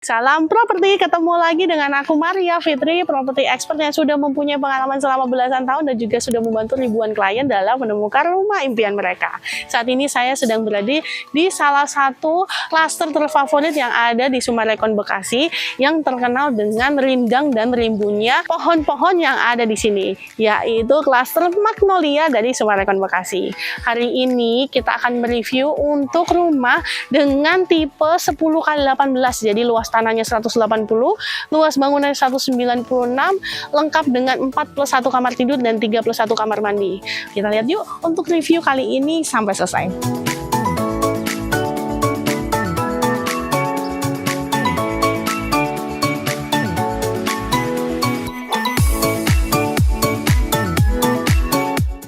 Salam properti, ketemu lagi dengan aku Maria Fitri, property expert yang sudah mempunyai pengalaman selama belasan tahun dan juga sudah membantu ribuan klien dalam menemukan rumah impian mereka. Saat ini saya sedang berada di salah satu klaster terfavorit yang ada di Sumarekon Bekasi yang terkenal dengan rindang dan rimbunnya pohon-pohon yang ada di sini, yaitu klaster Magnolia dari Sumarekon Bekasi. Hari ini kita akan mereview untuk rumah dengan tipe 10x18, jadi luas tanahnya 180, luas bangunannya 196, lengkap dengan 4+1 kamar tidur dan 31 kamar mandi. Kita lihat yuk untuk review kali ini sampai selesai.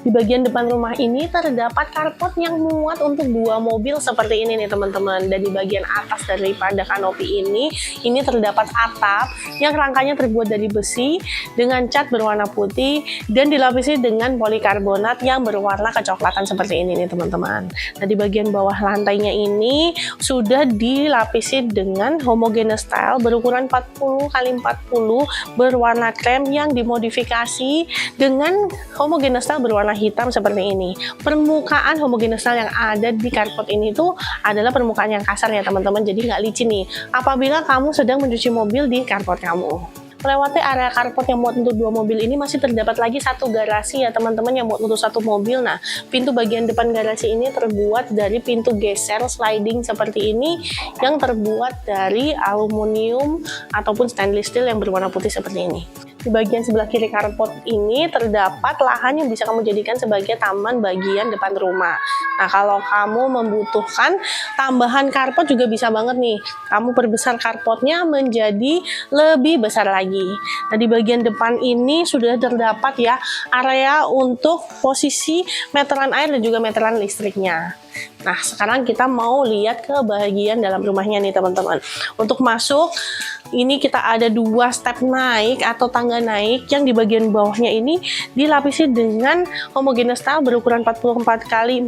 Di bagian depan rumah ini terdapat carport yang muat untuk 2 mobil seperti ini nih teman-teman. Dan di bagian atas daripada kanopi ini terdapat atap yang rangkanya terbuat dari besi dengan cat berwarna putih dan dilapisi dengan polikarbonat yang berwarna kecoklatan seperti ini nih teman-teman. Nah di bagian bawah lantainya ini sudah dilapisi dengan homogeneous tile berukuran 40x40 berwarna krem yang dimodifikasi dengan homogeneous tile berwarna hitam seperti ini. Permukaan homogeneous tile yang ada di carport ini tuh adalah permukaan yang kasar ya teman-teman, jadi nggak licin nih apabila kamu sedang mencuci mobil di carport kamu. Melewati area carport yang muat untuk 2 mobil ini masih terdapat lagi satu garasi ya teman-teman yang muat untuk 1 mobil. Nah pintu bagian depan garasi ini terbuat dari pintu geser sliding seperti ini yang terbuat dari aluminium ataupun stainless steel yang berwarna putih seperti ini. Di bagian sebelah kiri carport ini terdapat lahan yang bisa kamu jadikan sebagai taman bagian depan rumah. Nah kalau kamu membutuhkan tambahan carport juga bisa banget nih, kamu perbesar carportnya menjadi lebih besar lagi. Nah di bagian depan ini sudah terdapat ya area untuk posisi meteran air dan juga meteran listriknya. Nah sekarang kita mau lihat ke bagian dalam rumahnya nih teman-teman. Untuk masuk ini kita ada 2 step naik atau tangga naik yang di bagian bawahnya ini dilapisi dengan homogeneous tile berukuran 44x40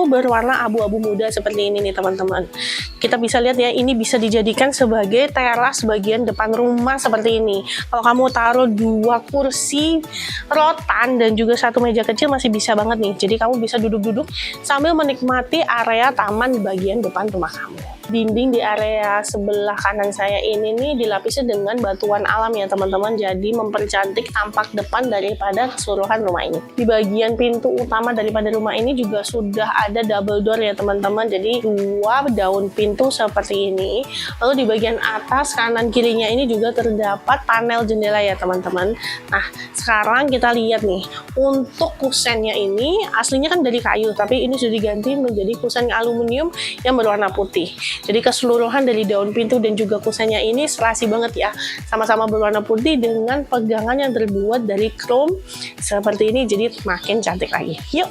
berwarna abu-abu muda seperti ini nih teman-teman. Kita bisa lihat ya, ini bisa dijadikan sebagai teras bagian depan rumah seperti ini. Kalau kamu taruh 2 kursi rotan dan juga 1 meja kecil masih bisa banget nih. Jadi kamu bisa duduk-duduk sambil menikmati area taman di bagian depan rumah kamu. Dinding di area sebelah kanan saya ini nih dilapisi dengan batuan alam ya teman-teman, jadi mempercantik tampak depan daripada keseluruhan rumah ini. Di bagian pintu utama daripada rumah ini juga sudah ada double door ya teman-teman, jadi 2 daun pintu seperti ini. Lalu di bagian atas kanan kirinya ini juga terdapat panel jendela ya teman-teman. Nah sekarang kita lihat nih, untuk kusennya ini aslinya kan dari kayu, tapi ini sudah diganti menjadi kusen aluminium yang berwarna putih. Jadi keseluruhan dari daun pintu dan juga kusennya ini serasi banget ya, sama-sama berwarna putih dengan pegangan yang terbuat dari chrome seperti ini, jadi makin cantik lagi. Yuk.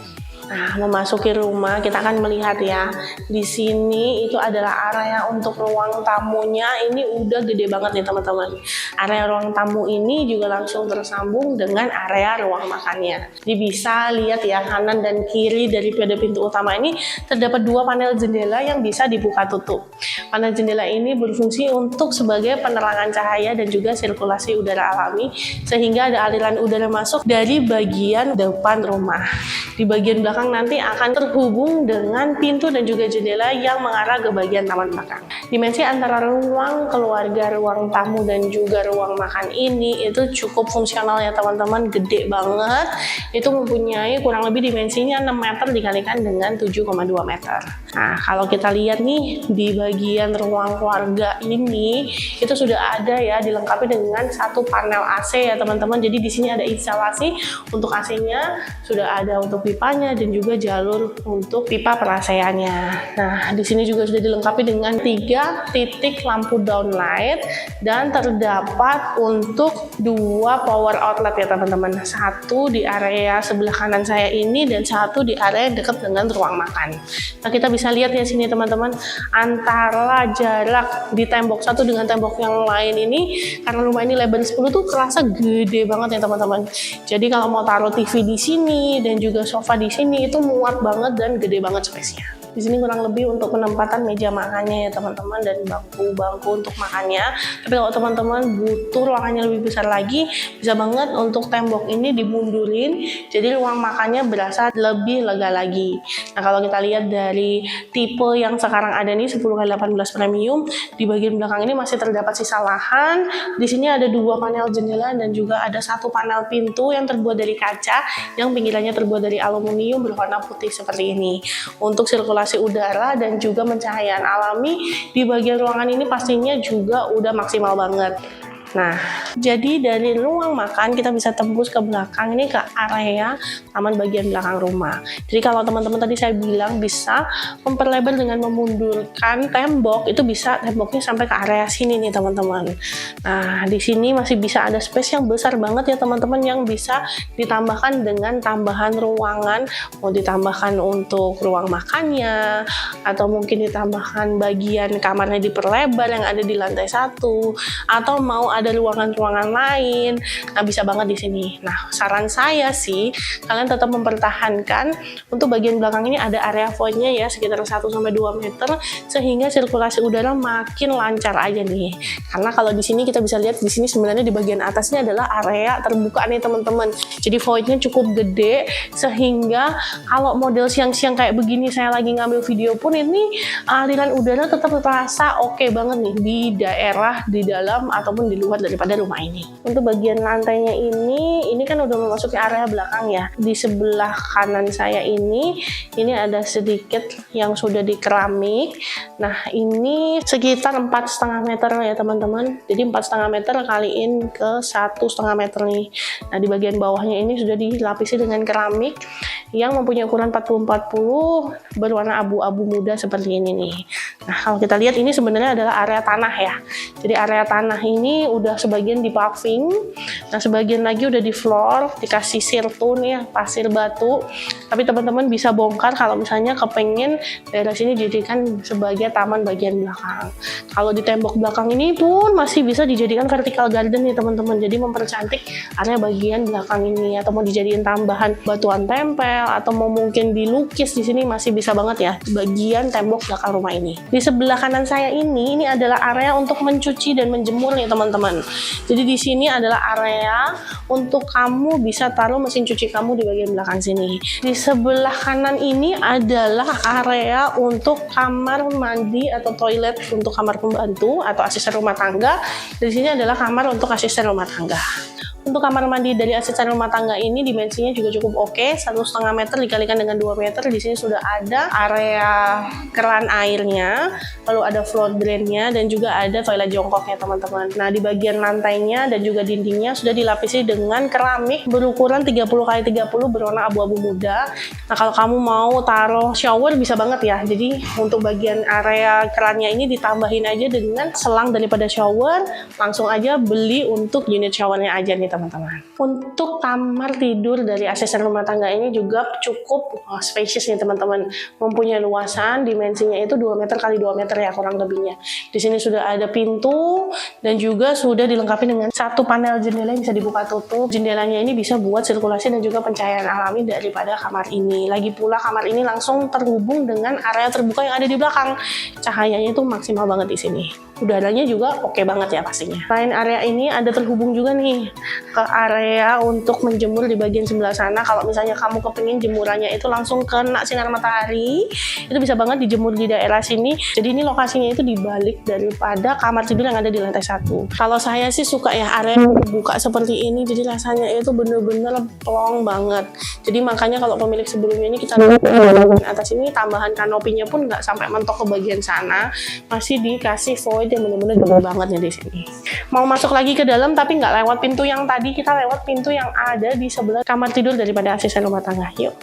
Nah, memasuki rumah kita akan melihat ya, di sini itu adalah area untuk ruang tamunya. Ini udah gede banget nih teman-teman. Area ruang tamu ini juga langsung tersambung dengan area ruang makannya. Jadi bisa lihat ya, kanan dan kiri daripada pintu utama ini terdapat 2 panel jendela yang bisa dibuka tutup. Panel jendela ini berfungsi untuk sebagai penerangan cahaya dan juga sirkulasi udara alami, sehingga ada aliran udara masuk dari bagian depan rumah. Di bagian belakang nanti akan terhubung dengan pintu dan juga jendela yang mengarah ke bagian taman belakang. Dimensi antara ruang keluarga, ruang tamu dan juga ruang makan ini itu cukup fungsional ya teman-teman, gede banget. Itu mempunyai kurang lebih dimensinya 6 meter dikalikan dengan 7,2 meter. Nah kalau kita lihat nih di bagian ruang keluarga ini itu sudah ada ya, dilengkapi dengan 1 panel AC ya teman-teman. Jadi di sini ada instalasi untuk AC-nya, sudah ada untuk pipanya dan juga jalur untuk pipa peraseannya. Nah, di sini juga sudah dilengkapi dengan 3 titik lampu downlight dan terdapat untuk 2 power outlet ya teman-teman. 1 di area sebelah kanan saya ini dan 1 di area dekat dengan ruang makan. Nah, kita bisa lihat ya sini teman-teman, antara jarak di tembok satu dengan tembok yang lain ini, karena rumah ini lebar 10 tuh kerasa gede banget ya teman-teman. Jadi kalau mau taruh TV di sini dan juga sofa di sini itu muat banget dan gede banget space-nya. Di sini kurang lebih untuk penempatan meja makannya ya teman-teman, dan bangku-bangku untuk makannya. Tapi kalau teman-teman butuh ruangannya lebih besar lagi, bisa banget untuk tembok ini dimundurin, jadi ruang makannya berasa lebih lega lagi. Nah, kalau kita lihat dari tipe yang sekarang ada nih 10x18 premium, di bagian belakang ini masih terdapat sisa lahan. Di sini ada 2 panel jendela dan juga ada 1 panel pintu yang terbuat dari kaca yang pinggirannya terbuat dari aluminium berwarna putih seperti ini. Untuk sirkulasi udara dan juga pencahayaan alami di bagian ruangan ini pastinya juga udah maksimal banget. Nah, jadi dari ruang makan kita bisa tembus ke belakang ini ke area taman bagian belakang rumah. Jadi kalau teman-teman tadi saya bilang bisa memperlebar dengan memundurkan tembok, itu bisa temboknya sampai ke area sini nih teman-teman. Nah, di sini masih bisa ada space yang besar banget ya teman-teman, yang bisa ditambahkan dengan tambahan ruangan, mau ditambahkan untuk ruang makannya, atau mungkin ditambahkan bagian kamarnya diperlebar yang ada di lantai 1, atau mau ada ruangan-ruangan lain. Nah, bisa banget di sini. Nah, saran saya sih kalian tetap mempertahankan untuk bagian belakang ini ada area void-nya ya sekitar 1-2 meter, sehingga sirkulasi udara makin lancar aja nih. Karena kalau di sini kita bisa lihat di sini sebenarnya di bagian atasnya adalah area terbuka nih teman-teman. Jadi void-nya cukup gede, sehingga kalau model siang-siang kayak begini saya lagi ngambil video pun ini aliran udara tetap terasa oke banget nih di daerah di dalam ataupun di luar daripada rumah ini. Untuk bagian lantainya ini kan udah memasuki area belakang ya. Di sebelah kanan saya ini ada sedikit yang sudah di keramik. Nah, ini sekitar 4,5 meter ya teman-teman. Jadi 4,5 meter kaliin ke 1,5 meter nih. Nah, di bagian bawahnya ini sudah dilapisi dengan keramik yang mempunyai ukuran 40-40 berwarna abu-abu muda seperti ini nih. Nah, kalau kita lihat ini sebenarnya adalah area tanah ya. Jadi area tanah ini udah sebagian di paving, nah sebagian lagi udah di floor, dikasih sirtun ya, pasir batu. Tapi teman-teman bisa bongkar kalau misalnya kepengen daerah sini dijadikan sebagai taman bagian belakang. Kalau di tembok belakang ini pun masih bisa dijadikan vertical garden nih teman-teman, jadi mempercantik area bagian belakang ini, atau mau dijadiin tambahan batuan tempel, atau mau mungkin dilukis di sini masih bisa banget ya bagian tembok belakang rumah ini. Di sebelah kanan saya ini adalah area untuk mencuci dan menjemur nih teman-teman. Jadi di sini adalah area untuk kamu bisa taruh mesin cuci kamu di bagian belakang sini. Di sebelah kanan ini adalah area untuk kamar mandi atau toilet untuk kamar pembantu atau asisten rumah tangga. Di sini adalah kamar untuk asisten rumah tangga. Untuk kamar mandi dari asisten rumah tangga ini dimensinya juga cukup oke, 1,5 meter dikalikan dengan 2 meter. Di sini sudah ada area keran airnya, lalu ada floor drainnya, dan juga ada toilet jongkoknya teman-teman. Nah, di bagian lantainya dan juga dindingnya sudah dilapisi dengan keramik berukuran 30x30 berwarna abu-abu muda. Nah, kalau kamu mau taruh shower bisa banget ya. Jadi untuk bagian area kerannya ini ditambahin aja dengan selang daripada shower, langsung aja beli untuk unit showernya aja nih teman-teman. Untuk kamar tidur dari asisten rumah tangga ini juga cukup spacious nih teman-teman, mempunyai luasan, dimensinya itu 2 meter kali 2 meter ya kurang lebihnya. Di sini sudah ada pintu dan juga sudah dilengkapi dengan 1 panel jendela yang bisa dibuka tutup. Jendelanya ini bisa buat sirkulasi dan juga pencahayaan alami daripada kamar ini. Lagi pula kamar ini langsung terhubung dengan area terbuka yang ada di belakang. Cahayanya itu maksimal banget di sini. Udaranya juga oke banget ya pastinya. Selain area ini ada terhubung juga nih ke area untuk menjemur di bagian sebelah sana. Kalau misalnya kamu kepingin jemurannya itu langsung kena sinar matahari, itu bisa banget dijemur di daerah sini. Jadi ini lokasinya itu dibalik daripada kamar tidur yang ada di lantai 1. Kalau saya sih suka ya area terbuka seperti ini, jadi rasanya itu bener-bener plong banget. Jadi makanya kalau pemilik sebelumnya ini kita lihat di atas ini tambahan kanopinya pun nggak sampai mentok ke bagian sana, masih dikasih void yang bener-bener gede banget ya di sini. Mau masuk lagi ke dalam tapi nggak lewat pintu yang tadi, kita lewat pintu yang ada di sebelah kamar tidur daripada asisten rumah tangga. Yuk.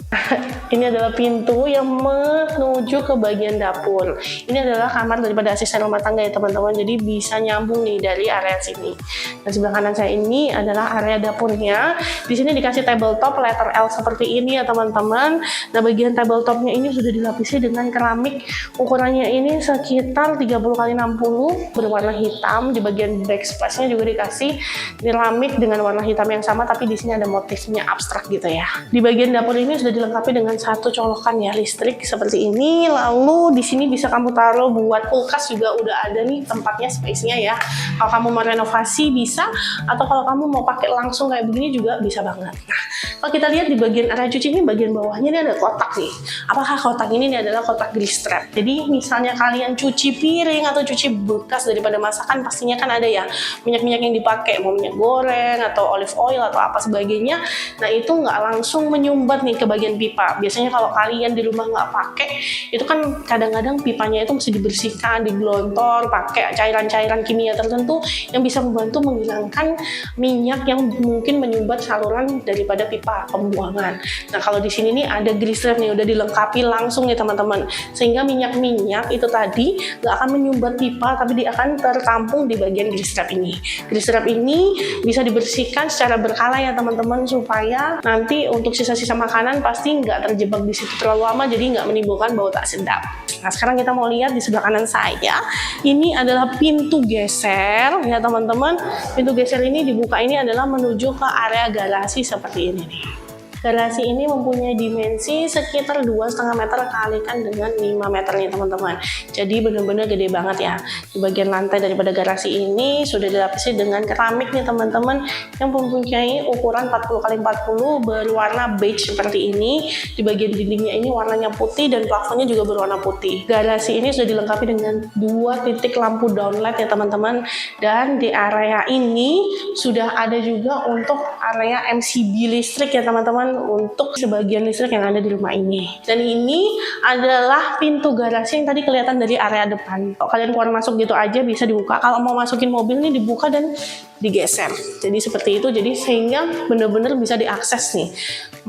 Ini adalah pintu yang menuju ke bagian dapur. Ini adalah kamar daripada asisten rumah tangga ya teman-teman. Jadi bisa nyambung nih dari area sini. Dan sebelah kanan saya ini adalah area dapurnya. Di sini dikasih tabletop letter L seperti ini ya teman-teman. Nah, bagian tabletopnya ini sudah dilapisi dengan keramik. Ukurannya ini sekitar 30x60 berwarna hitam di bagian backspace backsplash-nya juga dikasih keramik dengan warna hitam yang sama, tapi di sini ada motifnya abstrak gitu ya. Di bagian dapur ini sudah dilengkapi dengan satu colokan ya listrik seperti ini. Lalu di sini bisa kamu taruh buat kulkas juga udah ada nih tempatnya, space-nya ya. Kalau kamu mau renovasi bisa, atau kalau kamu mau pakai langsung kayak begini juga bisa banget. Nah, kalau kita lihat di bagian area cuci ini, bagian bawahnya ini ada kotak nih. Apakah kotak ini adalah kotak grease trap? Jadi misalnya kalian cuci piring atau cuci bekas daripada masakan, pastinya kan ada ya minyak-minyak yang dipakai, mau minyak goreng atau olive oil atau apa sebagainya. Nah itu nggak langsung menyumbat nih ke bagian pipa. Biasanya kalau kalian di rumah nggak pakai, itu kan kadang-kadang pipanya itu mesti dibersihkan, digelontor, pakai cairan-cairan kimia tertentu yang bisa membantu menghilangkan minyak yang mungkin menyumbat saluran daripada pipa pembuangan. Nah kalau di sini nih ada grease trap nih, udah dilengkapi langsung nih teman-teman, sehingga minyak-minyak itu tadi nggak akan menyumbat pipa, tapi dia akan tertampung di bagian grease trap ini. Grease trap ini bisa dibersihkan secara berkala ya teman-teman, supaya nanti untuk sisa-sisa makanan pasti nggak terjebak di situ terlalu lama, jadi nggak menimbulkan bau tak sedap. Nah sekarang kita mau lihat di sebelah kanan saya, ini adalah pintu geser ya teman-teman. Pintu geser ini dibuka, ini adalah menuju ke area garasi seperti ini nih. Garasi ini mempunyai dimensi sekitar 2,5 meter kalikan dengan 5 meter nih teman-teman. Jadi benar-benar gede banget ya. Di bagian lantai daripada garasi ini sudah dilapisi dengan keramik nih teman-teman, yang mempunyai ukuran 40x40 berwarna beige seperti ini. Di bagian dindingnya ini warnanya putih dan plafonnya juga berwarna putih. Garasi ini sudah dilengkapi dengan 2 titik lampu downlight ya teman-teman. Dan di area ini sudah ada juga untuk area MCB listrik ya teman-teman, untuk sebagian listrik yang ada di rumah ini. Dan ini adalah pintu garasi yang tadi kelihatan dari area depan. Kalau kalian keluar masuk gitu aja bisa dibuka. Kalau mau masukin mobil nih dibuka dan digeser. Jadi seperti itu, jadi sehingga benar-benar bisa diakses nih.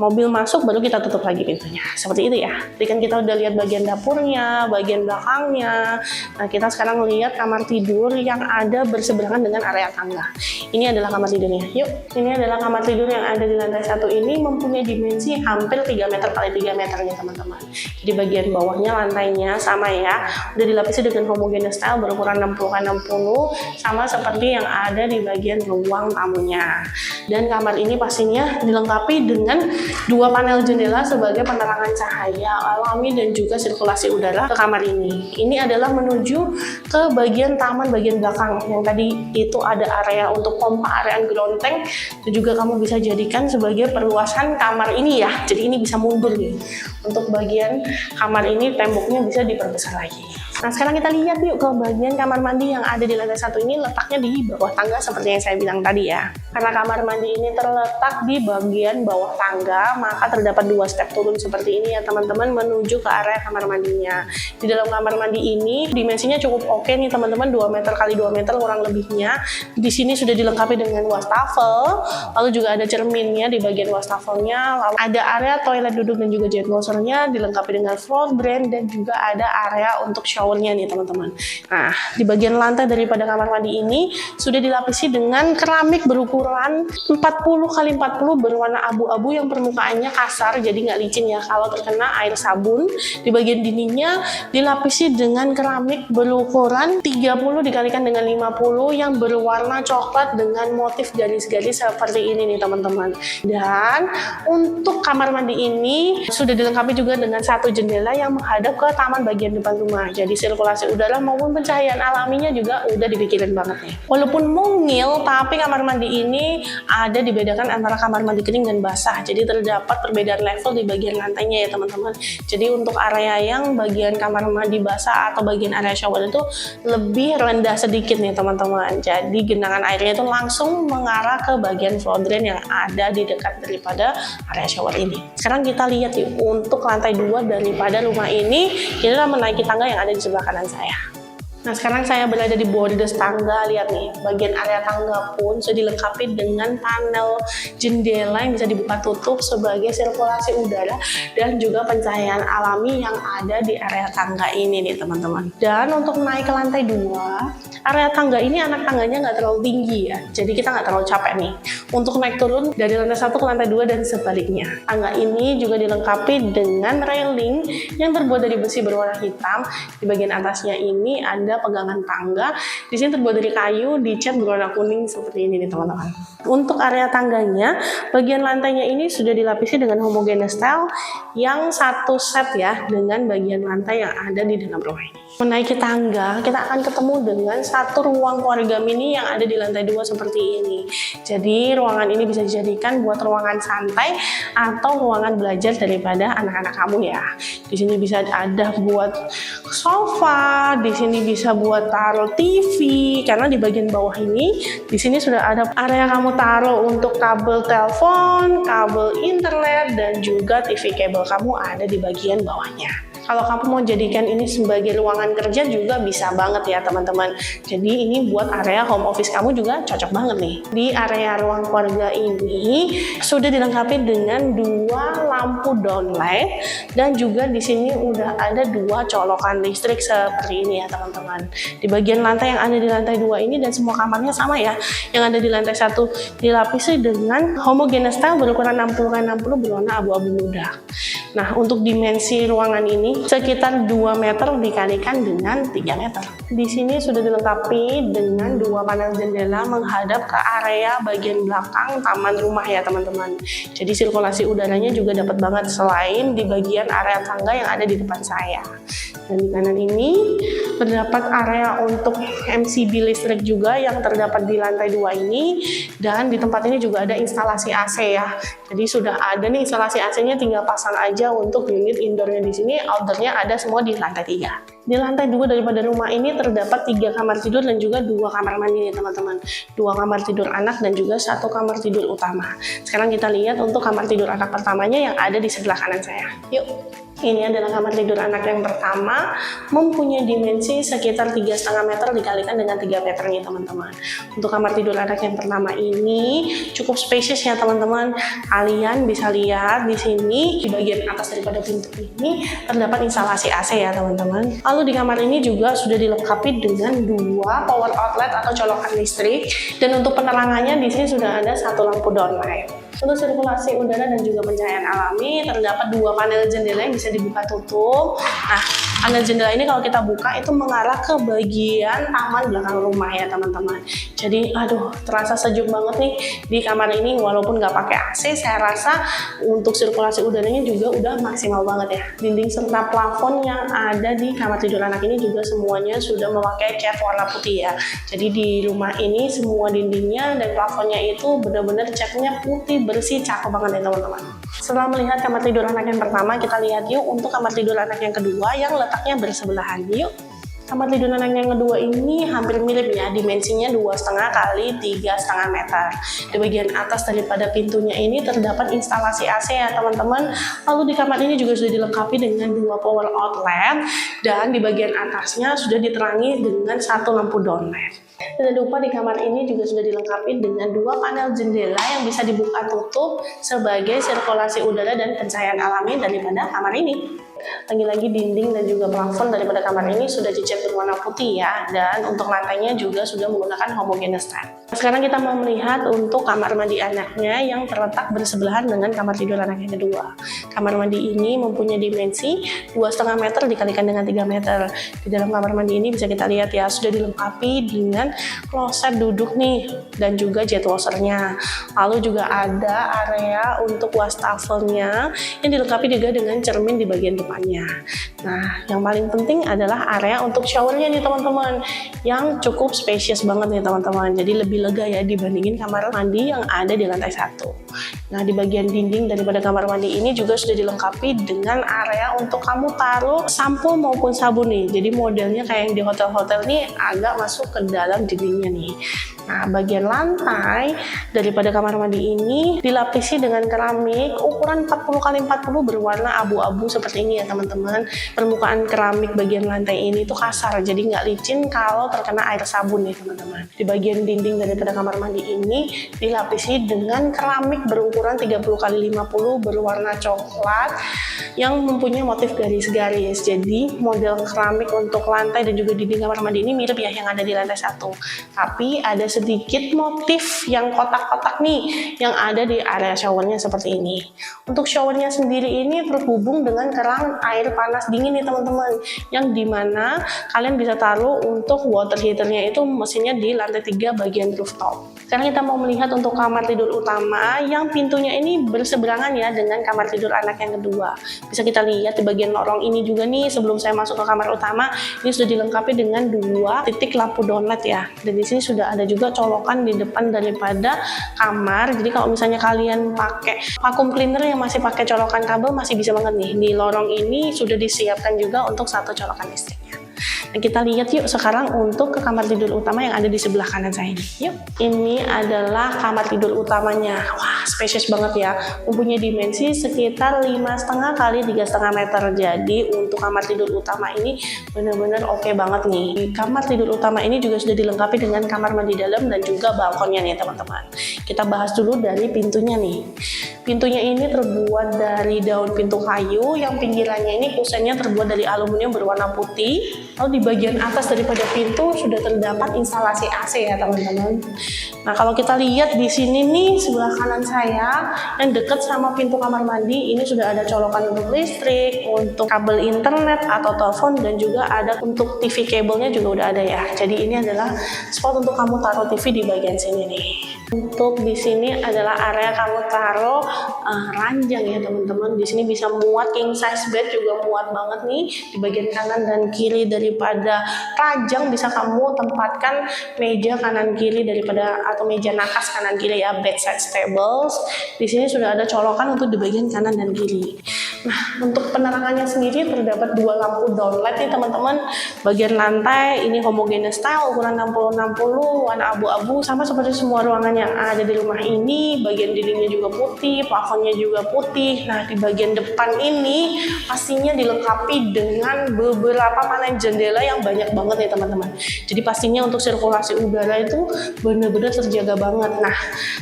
Mobil masuk baru kita tutup lagi pintunya. Seperti itu ya. Jadi kan kita udah lihat bagian dapurnya, bagian belakangnya. Nah kita sekarang lihat kamar tidur yang ada berseberangan dengan area tangga. Ini adalah kamar tidurnya. Yuk, ini adalah kamar tidur yang ada di lantai 1 ini, mempunyai dimensi hampir 3 meter kali 3 meter nih teman-teman. Jadi bagian bawahnya lantainya sama ya, udah dilapisi dengan homogeneous tile berukuran 60x60, sama seperti yang ada di bagian ruang tamunya. Dan kamar ini pastinya dilengkapi dengan 2 panel jendela sebagai penerangan cahaya alami dan juga sirkulasi udara ke kamar ini. Ini adalah menuju ke bagian taman bagian belakang yang tadi itu ada area untuk pompa, area ground tank, dan juga kamu bisa jadikan sebagai perluasan kamar ini ya. Jadi ini bisa mundur nih. Untuk bagian kamar ini temboknya bisa diperbesar lagi. Nah sekarang kita lihat yuk ke bagian kamar mandi yang ada di lantai 1 ini, letaknya di bawah tangga seperti yang saya bilang tadi ya. Karena kamar mandi ini terletak di bagian bawah tangga, maka terdapat 2 step turun seperti ini ya teman-teman, menuju ke area kamar mandinya. Di dalam kamar mandi ini dimensinya cukup oke nih teman-teman, 2 meter kali 2 meter kurang lebihnya. Di sini sudah dilengkapi dengan wastafel, lalu juga ada cerminnya di bagian wastafelnya, lalu ada area toilet duduk dan juga jet washernya, dilengkapi dengan floor drain, dan juga ada area untuk showernya nih teman-teman. Nah di bagian lantai daripada kamar mandi ini sudah dilapisi dengan keramik berukuran 40x40 berwarna abu-abu yang permukaannya kasar, jadi nggak licin ya kalau terkena air sabun. Di bagian dindingnya dilapisi dengan keramik berukuran 30 dikalikan dengan 50 yang berwarna coklat dengan motif garis-garis seperti ini nih teman-teman. Dan untuk kamar mandi ini sudah dilengkapi juga dengan 1 jendela yang menghadap ke taman bagian depan rumah. Jadi sirkulasi udara maupun pencahayaan alaminya juga udah dipikirin banget nih. Walaupun mungil, tapi kamar mandi ini ada dibedakan antara kamar mandi kering dan basah. Jadi terdapat perbedaan level di bagian lantainya ya teman-teman. Jadi untuk area yang bagian kamar mandi basah atau bagian area shower itu lebih rendah sedikit nih teman-teman. Jadi genangan airnya itu langsung mengarah ke bagian floor drain yang ada di dekat daripada area shower ini. Sekarang kita lihat yuk untuk lantai 2 daripada rumah ini, kita menaiki tangga yang ada di sebelah kanan saya. Nah sekarang saya berada di bordes tangga, lihat nih bagian area tangga pun sudah dilengkapi dengan panel jendela yang bisa dibuka tutup sebagai sirkulasi udara dan juga pencahayaan alami yang ada di area tangga ini nih teman-teman. Dan untuk naik ke lantai 2 Area tangga ini anak tangganya nggak terlalu tinggi ya, jadi kita nggak terlalu capek nih untuk naik turun dari lantai 1 ke lantai 2 dan sebaliknya. Tangga ini juga dilengkapi dengan railing yang terbuat dari besi berwarna hitam. Di bagian atasnya ini ada pegangan tangga. Di sini terbuat dari kayu, dicat berwarna kuning seperti ini nih teman-teman. Untuk area tangganya, bagian lantainya ini sudah dilapisi dengan homogeneous tile yang satu set ya dengan bagian lantai yang ada di dalam rumah ini. Menaiki tangga, kita akan ketemu dengan satu ruang keluarga mini yang ada di lantai 2 seperti ini. Jadi ruangan ini bisa dijadikan buat ruangan santai atau ruangan belajar daripada anak-anak kamu ya. Di sini bisa ada buat sofa, di sini bisa buat taruh TV, karena di bagian bawah ini, di sini sudah ada area kamu taruh untuk kabel telepon, kabel internet, dan juga TV kabel kamu ada di bagian bawahnya. Kalau kamu mau jadikan ini sebagai ruangan kerja juga bisa banget ya teman-teman. Jadi ini buat area home office kamu juga cocok banget nih. Di area ruang keluarga ini sudah dilengkapi dengan 2 lampu downlight dan juga di sini udah ada 2 colokan listrik seperti ini ya teman-teman. Di bagian lantai yang ada di lantai 2 ini dan semua kamarnya sama ya. Yang ada di lantai 1 dilapisi dengan homogeneous tile berukuran 60x60 berwarna abu-abu muda. Nah, untuk dimensi ruangan ini sekitar 2 meter dikalikan dengan 3 meter. Di sini sudah dilengkapi dengan 2 panel jendela menghadap ke area bagian belakang taman rumah ya teman-teman. Jadi sirkulasi udaranya juga dapat banget selain di bagian area tangga yang ada di depan saya. Dan di kanan ini terdapat area untuk MCB listrik juga yang terdapat di lantai 2 ini, dan di tempat ini juga ada instalasi AC ya. Jadi sudah ada nih instalasi AC-nya, tinggal pasang aja untuk unit indoornya di sini, outdoornya ada semua di lantai 3. Di lantai 2 daripada rumah ini terdapat 3 kamar tidur dan juga 2 kamar mandi nih teman-teman. 2 kamar tidur anak dan juga 1 kamar tidur utama. Sekarang kita lihat untuk kamar tidur anak pertamanya yang ada di sebelah kanan saya. Yuk. Ini adalah kamar tidur anak yang pertama, mempunyai dimensi sekitar 3,5 meter dikalikan dengan 3 meter nih teman-teman. Untuk kamar tidur anak yang pertama ini cukup spacious ya teman-teman. Kalian bisa lihat di sini di bagian atas daripada pintu ini terdapat instalasi AC ya teman-teman. Lalu di kamar ini juga sudah dilengkapi dengan 2 power outlet atau colokan listrik, dan untuk penerangannya di sini sudah ada 1 lampu downlight. Untuk sirkulasi udara dan juga pencahayaan alami terdapat 2 panel jendela yang bisa dibuka tutup. Nah, panel jendela ini kalau kita buka itu mengarah ke bagian taman belakang rumah ya teman-teman. Jadi aduh, terasa sejuk banget nih di kamar ini walaupun nggak pakai AC. Saya rasa untuk sirkulasi udaranya juga udah maksimal banget ya. Dinding serta plafon yang ada di kamar tidur anak ini juga semuanya sudah memakai cat warna putih ya. Jadi di rumah ini semua dindingnya dan plafonnya itu benar-benar catnya putih bersih, cakep banget ya teman-teman. Setelah melihat kamar tidur anak yang pertama, kita lihat yuk untuk kamar tidur anak yang kedua yang letaknya bersebelahan. Yuk. Kamar tidur anak yang kedua ini hampir mirip ya, dimensinya 2,5 kali 3,5 meter. Di bagian atas daripada pintunya ini terdapat instalasi AC ya teman-teman. Lalu di kamar ini juga sudah dilengkapi dengan 2 power outlet, dan di bagian atasnya sudah diterangi dengan 1 lampu downlight. Tidak lupa di kamar ini juga sudah dilengkapi dengan 2 panel jendela yang bisa dibuka tutup sebagai sirkulasi udara dan pencahayaan alami daripada kamar ini. Lagi-lagi dinding dan juga plafon daripada kamar ini sudah dicat berwarna putih ya, dan untuk lantainya juga sudah menggunakan homogeneous tile. Sekarang kita mau melihat untuk kamar mandi anaknya yang terletak bersebelahan dengan kamar tidur anak yang kedua. Kamar mandi ini mempunyai dimensi 2,5 meter dikalikan dengan 3 meter. Di dalam kamar mandi ini bisa kita lihat ya, sudah dilengkapi dengan kloset duduk nih dan juga jet washernya. Lalu juga ada area untuk wastafelnya yang dilengkapi juga dengan cermin di bagian depannya. Nah, yang paling penting adalah area untuk showernya nih teman-teman, yang cukup spacious banget nih teman-teman. Jadi lebih lega ya dibandingin kamar mandi yang ada di lantai 1. Nah, di bagian dinding daripada kamar mandi ini juga sudah dilengkapi dengan area untuk kamu taruh sampo maupun sabun nih. Jadi modelnya kayak yang di hotel-hotel nih, agak masuk ke dalam dindingnya nih. Nah, bagian lantai daripada kamar mandi ini dilapisi dengan keramik ukuran 40x40 berwarna abu-abu seperti ini ya teman-teman. Permukaan keramik bagian lantai ini tuh kasar, jadi nggak licin kalau terkena air sabun nih teman-teman. Di bagian dinding daripada kamar mandi ini dilapisi dengan keramik berukuran 30x50 berwarna coklat yang mempunyai motif garis-garis. Jadi model keramik untuk lantai dan juga dinding kamar mandi ini mirip ya yang ada di lantai 1. Tapi ada sedikit motif yang kotak-kotak nih yang ada di area showernya seperti ini. Untuk showernya sendiri ini terhubung dengan keran air panas dingin nih teman-teman, yang dimana kalian bisa taruh untuk water heaternya itu mesinnya di lantai 3 bagian rooftop. Sekarang kita mau melihat untuk kamar tidur utama yang pintunya ini berseberangan ya dengan kamar tidur anak yang kedua. Bisa kita lihat di bagian lorong ini juga nih, sebelum saya masuk ke kamar utama ini sudah dilengkapi dengan 2 titik lampu downlight ya. Dan di sini sudah ada juga colokan di depan daripada kamar. Jadi kalau misalnya kalian pakai vacuum cleaner yang masih pakai colokan kabel masih bisa banget nih. Di lorong ini sudah disiapkan juga untuk 1 colokan listriknya. Nah, kita lihat yuk sekarang untuk ke kamar tidur utama yang ada di sebelah kanan saya ini. Yuk, ini adalah kamar tidur utamanya. Wah, spacious banget ya. Mempunyai dimensi sekitar 5,5 kali 3,5 meter. Jadi untuk kamar tidur utama ini benar-benar oke banget nih. Di kamar tidur utama ini juga sudah dilengkapi dengan kamar mandi dalam dan juga balkonnya nih teman-teman. Kita bahas dulu dari pintunya nih. Pintunya ini terbuat dari daun pintu kayu yang pinggirannya ini kusennya terbuat dari aluminium berwarna putih. Lalu di bagian atas daripada pintu sudah terdapat instalasi AC ya teman-teman. Nah, kalau kita lihat di sini nih sebelah kanan saya yang dekat sama pintu kamar mandi ini sudah ada colokan untuk listrik, untuk kabel internet atau telepon, dan juga ada untuk TV kabelnya juga udah ada ya. Jadi ini adalah spot untuk kamu taruh TV di bagian sini nih. Untuk di sini adalah area kamu taruh ranjang ya teman-teman. Di sini bisa muat king size bed, juga muat banget nih. Di bagian kanan dan kiri daripada ranjang bisa kamu tempatkan meja kanan kiri daripada atau meja nakas kanan kiri ya, bedside tables. Di sini sudah ada colokan untuk di bagian kanan dan kiri. Nah, untuk penerangannya sendiri terdapat 2 lampu downlight nih teman-teman. Bagian lantai ini homogeneous style ukuran 60-60 warna abu-abu, sama seperti semua ruangan yang ada di rumah ini. Bagian dindingnya juga putih, plafonnya juga putih. Nah, di bagian depan ini pastinya dilengkapi dengan beberapa panel jendela yang banyak banget nih teman-teman. Jadi pastinya untuk sirkulasi udara itu benar-benar terjaga banget. Nah,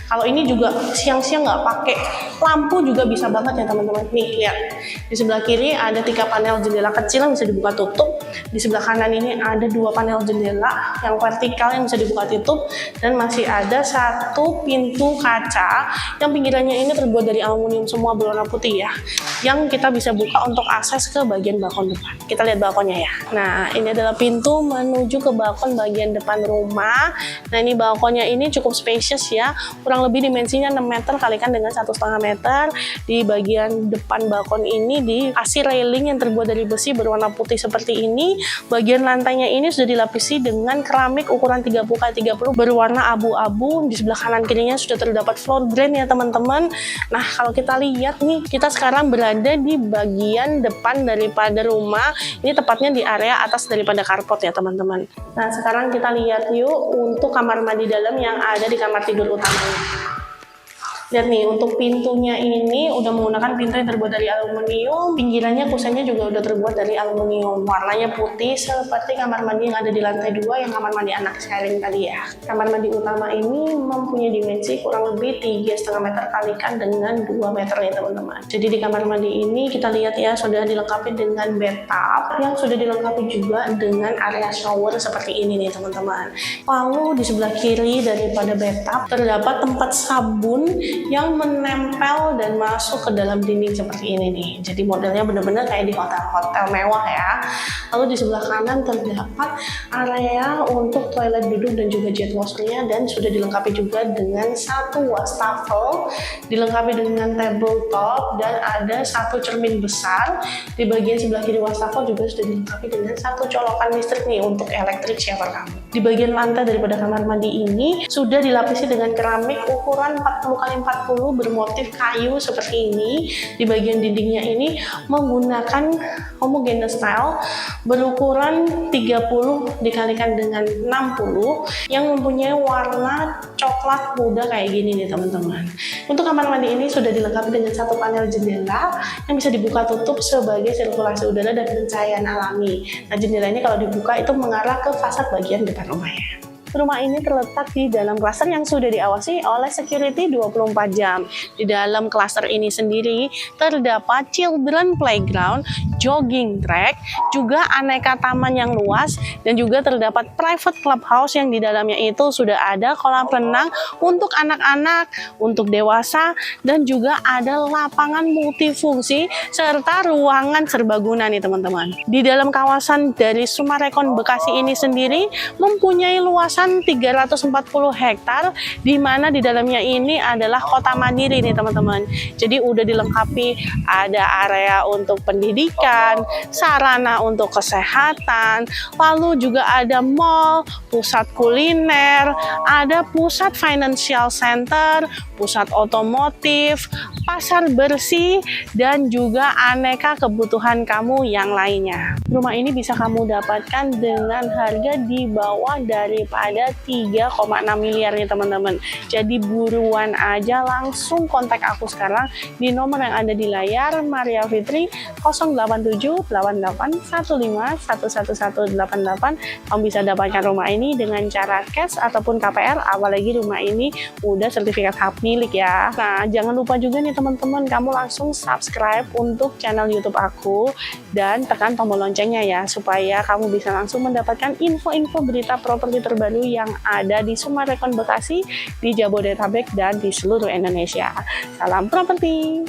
kalau ini juga siang-siang nggak pakai lampu juga bisa banget ya teman-teman. Nih lihat, di sebelah kiri ada 3 panel jendela kecil yang bisa dibuka tutup. Di sebelah kanan ini ada 2 panel jendela yang vertikal yang bisa dibuka tutup, dan masih ada 1 pintu kaca yang pinggirannya ini terbuat dari aluminium semua berwarna putih ya, yang kita bisa buka untuk akses ke bagian balkon depan. Kita lihat balkonnya ya. Nah, ini adalah pintu menuju ke balkon bagian depan rumah. Nah, ini balkonnya ini cukup spacious ya, kurang lebih dimensinya 6 meter kalikan dengan 1,5 meter. Di bagian depan balkon ini dikasih railing yang terbuat dari besi berwarna putih seperti ini. Bagian lantainya ini sudah dilapisi dengan keramik ukuran 30x30 berwarna abu-abu. Di sebelah kanan kirinya sudah terdapat floor drain ya teman-teman. Nah, kalau kita lihat nih, kita sekarang berada di bagian depan daripada rumah. Ini tepatnya di area atas daripada carport ya teman-teman. Nah, sekarang kita lihat yuk untuk kamar mandi dalam yang ada di kamar tidur utamanya. Lihat nih, untuk pintunya ini udah menggunakan pintu yang terbuat dari aluminium. Pinggirannya kusennya juga udah terbuat dari aluminium. Warnanya putih seperti kamar mandi yang ada di lantai 2 yang kamar mandi anak sharing tadi ya. Kamar mandi utama ini mempunyai dimensi kurang lebih 3,5 meter kalikan dengan 2 meter ya teman-teman. Jadi di kamar mandi ini kita lihat ya sudah dilengkapi dengan bathtub yang sudah dilengkapi juga dengan area shower seperti ini nih teman-teman. Lalu di sebelah kiri daripada bathtub terdapat tempat sabun yang menempel dan masuk ke dalam dinding seperti ini nih. Jadi modelnya benar-benar kayak di hotel-hotel mewah ya. Lalu di sebelah kanan terdapat area untuk toilet duduk dan juga jet washernya, dan sudah dilengkapi juga dengan 1 wastafel, dilengkapi dengan tabletop, dan ada 1 cermin besar. Di bagian sebelah kiri wastafel juga sudah dilengkapi dengan 1 colokan listrik nih untuk electric shower kamu. Di bagian lantai daripada kamar mandi ini sudah dilapisi dengan keramik ukuran 40x40 bermotif kayu seperti ini. Di bagian dindingnya ini menggunakan homogeneous tile berukuran 30 dikalikan dengan 60 yang mempunyai warna coklat muda kayak gini nih teman-teman. Untuk kamar mandi ini sudah dilengkapi dengan satu panel jendela yang bisa dibuka tutup sebagai sirkulasi udara dan pencahayaan alami. Nah, jendela ini kalau dibuka itu mengarah ke fasad bagian depan rumahnya. Rumah ini terletak di dalam klaster yang sudah diawasi oleh security 24 jam. Di dalam klaster ini sendiri terdapat children playground, jogging track, juga aneka taman yang luas, dan juga terdapat private clubhouse yang di dalamnya itu sudah ada kolam renang untuk anak-anak, untuk dewasa, dan juga ada lapangan multifungsi serta ruangan serbaguna nih teman-teman. Di dalam kawasan dari Summarecon Bekasi ini sendiri mempunyai luas 340 hektar, di mana di dalamnya ini adalah kota mandiri nih teman-teman. Jadi udah dilengkapi, ada area untuk pendidikan, sarana untuk kesehatan, lalu juga ada mall, pusat kuliner, ada pusat financial center, pusat otomotif, pasar bersih, dan juga aneka kebutuhan kamu yang lainnya. Rumah ini bisa kamu dapatkan dengan harga di bawah daripada 3,6 miliar nih teman-teman. Jadi buruan aja, langsung kontak aku sekarang di nomor yang ada di layar, Maria Fitri 0878815111188. Kamu bisa dapatkan rumah ini dengan cara cash ataupun KPR, apalagi rumah ini udah sertifikat hak milik ya. Nah, jangan lupa juga nih teman-teman, kamu langsung subscribe untuk channel YouTube aku dan tekan tombol loncengnya ya, supaya kamu bisa langsung mendapatkan info-info berita properti terbaru yang ada di Summarecon Bekasi, di Jabodetabek, dan di seluruh Indonesia. Salam properti!